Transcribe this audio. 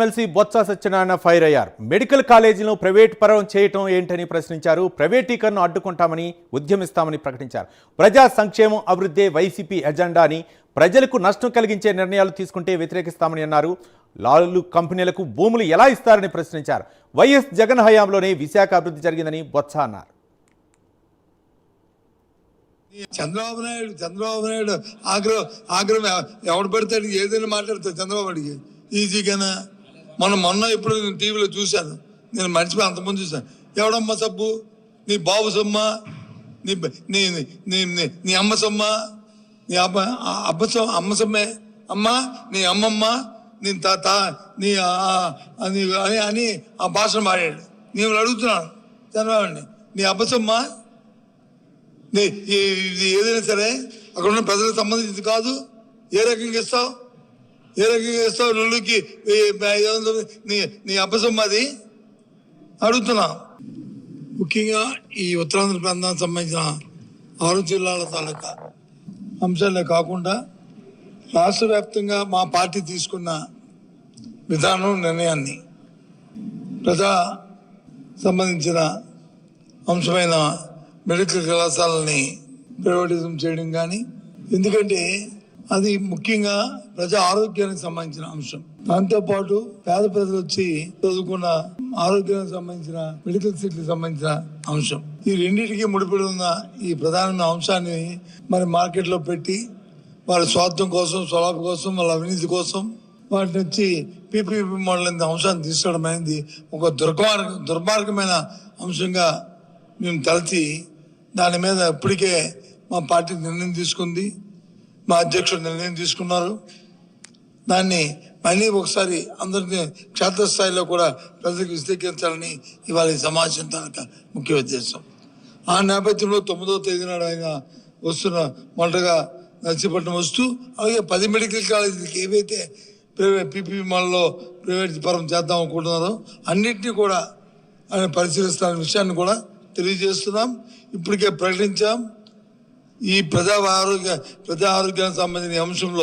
MLC Botsa Satyanarayana fire అయ్యారు. Medical కాలేజీలను private పరం చేయటం ఏంటని ప్రశ్నించారు. ప్రైవేటీకరణను అడ్డుకుంటామని, ఉద్యమిస్తామని ప్రకటించారు. ప్రజా సంక్షేమం అభివృద్ధి వైసీపీ ఎజెండా అని, ప్రజలకు నష్టం కలిగించే నిర్ణయాలు తీసుకుంటే వ్యతిరేకిస్తామని అన్నారు. లాలు కంపెనీలకు భూములు ఎలా ఇస్తారని ప్రశ్నించారు. వైఎస్ జగన్ హయాంలోనే విశాఖ అభివృద్ధి జరిగిందని బొత్స అన్నారు. చంద్రబాబు నాయుడు ఆగ్రహం ఎవడు పెడతాడు, ఏదైనా మాట్లాడతాడు చంద్రబాబు నాయుడికి ఈజీగానా. మొన్న ఇప్పుడు నేను టీవీలో చూశాను, నేను మర్చిపోయి అంతకుముందు చూశాను. ఎవడమ్మ సబ్బు, నీ బాబు సొమ్మ, నీ నీ నీ నీ అమ్మ సొమ్మ, నీ అమ్మ సొమ్మే, అమ్మ నీ అమ్మమ్మ, నీ తాత నీ అని ఆ భాషను మాడాడు. నేను అడుగుతున్నాను చంద్రబాబుని, నీ అబ్బ సొమ్మ, ఇది ఏదైనా సరే అక్కడ ఉన్న ప్రజలకు సంబంధించింది కాదు. ఏ రకంగా ఇస్తావు నువ్వుకి నీ అబ్బసమ్మది అడుగుతున్నా. ముఖ్యంగా ఈ ఉత్తరాంధ్ర ప్రాంతానికి సంబంధించిన 6 జిల్లాల తాలూకా అంశాలే కాకుండా రాష్ట్ర వ్యాప్తంగా మా పార్టీ తీసుకున్న విధానం, నిర్ణయాన్ని ప్రజా సంబంధించిన అంశమైన మెడికల్ కళాశాలని ప్రైవేటిజం చేయడం కానీ, ఎందుకంటే అది ముఖ్యంగా ప్రజా ఆరోగ్యానికి సంబంధించిన అంశం. దాంతోపాటు పేద ప్రజలు వచ్చి చదువుకున్న ఆరోగ్యానికి సంబంధించిన మెడికల్ సీట్లకు సంబంధించిన అంశం. ఈ రెండింటికి ముడిపడి ఉన్న ఈ ప్రధానమైన అంశాన్ని మరి మార్కెట్లో పెట్టి వాళ్ళ స్వార్థం కోసం, స్వలాభ కోసం, వాళ్ళ అవినీతి కోసం వాటి నుంచి పీపీపీ మోడల్ అనే అంశాన్ని తీసుకోవడం అనేది ఒక దుర్మార్గమైన అంశంగా మేము తలచి దాని మీద ఇప్పటికే మా పార్టీ నిర్ణయం తీసుకుంది, మా అధ్యక్షుడు నిర్ణయం తీసుకున్నారు. దాన్ని మళ్ళీ ఒకసారి అందరినీ క్షేత్రస్థాయిలో కూడా ప్రజలకు విశ్లేషించాలని ఇవాళ ఈ సమావేశం తాలూకా ముఖ్య ఉద్దేశం. ఆ నేపథ్యంలో 9వ తేదీ నాడు ఆయన మొదటగా నర్సీపట్నం వస్తూ, అలాగే 10 మెడికల్ కాలేజీలకి ఏవైతే పీపీపీ మాల్లో ప్రైవేట్ పరం చేద్దాం అనుకుంటున్నారో అన్నింటినీ కూడా ఆయన పరిశీలిస్తున్న విషయాన్ని కూడా తెలియజేస్తున్నాం. ఇప్పటికే ప్రకటించాం. ఈ ప్రజా ఆరోగ్యానికి సంబంధించిన అంశంలో